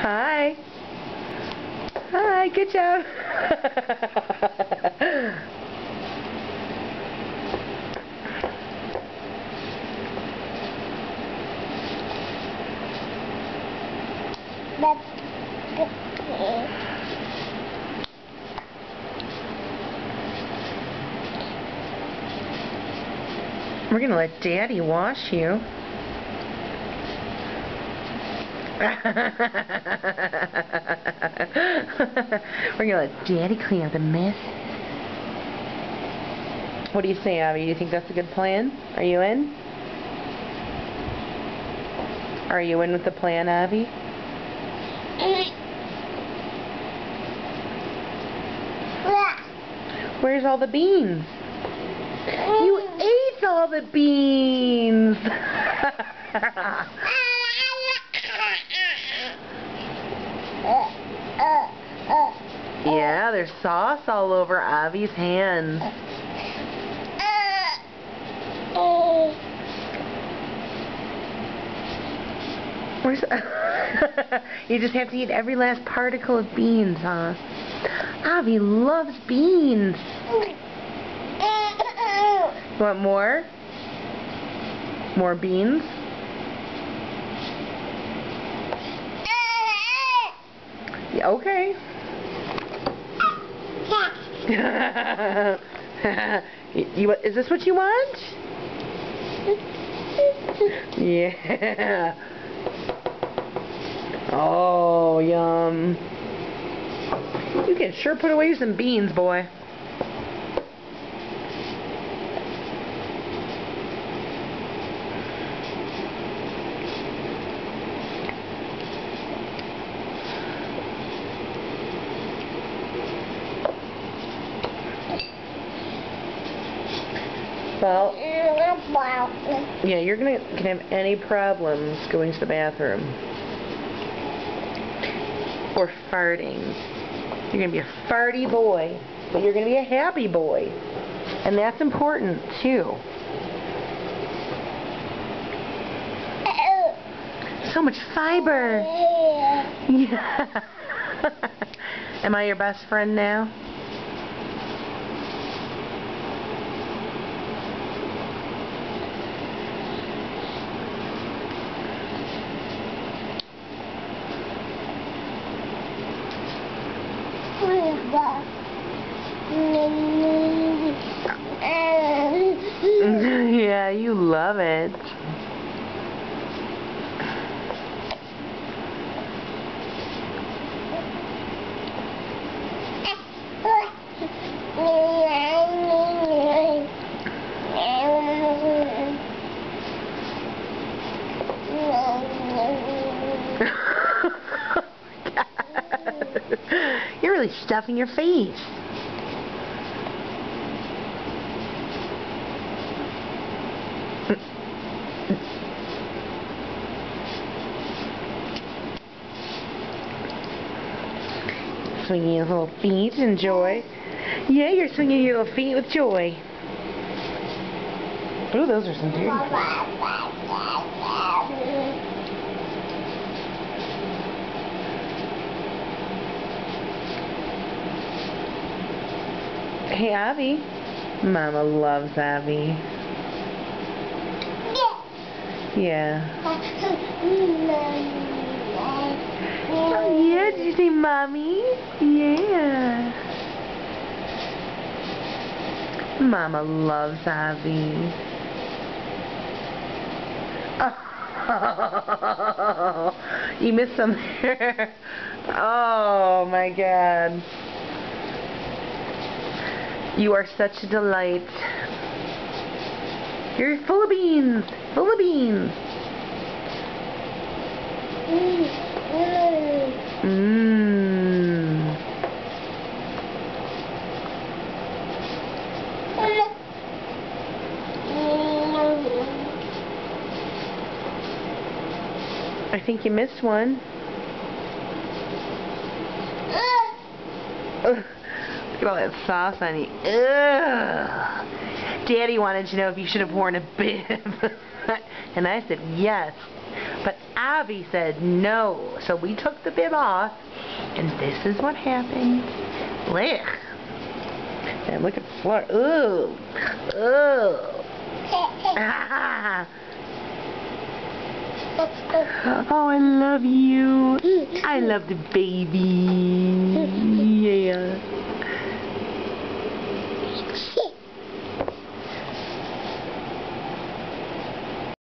Hi. Hi, good job. We're going to let Daddy wash you. We're going to let Daddy clean up the mess. What do you say, Abby? Do you think that's a good plan? Are you in? Are you in with the plan, Abby? Where's all the beans? You ate all the beans! Yeah, there's sauce all over Abby's hands. Where's you just have to eat every last particle of beans, huh? Abby loves beans. You want more? More beans? Yeah, okay. Is this what you want? Yeah. Oh, yum. You can sure put away some beans, boy. Well, yeah, you're can have any problems going to the bathroom or farting. You're gonna be a farty boy, but you're gonna be a happy boy, and that's important too. So much fiber. Yeah. Am I your best friend now? Yeah, you love it. You're really stuffing your face. Swinging your little feet in joy. Yeah, you're swinging your little feet with joy. Ooh, those are some dudes. Hey, Abby. Mama loves Abby. Yeah. Oh, yeah, did you say mommy? Yeah. Mama loves Abby. Oh, you missed some there. Oh, my God. You are such a delight. You're full of beans. Full of beans. Mmm. I think you missed one. Look at all that sauce on you. Ugh. Daddy wanted to know if you should have worn a bib. And I said yes. But Avi said no. So we took the bib off, and this is what happened. Blech. And look at the floor. Ooh. Ooh. Ah. Oh, I love you. I love the baby.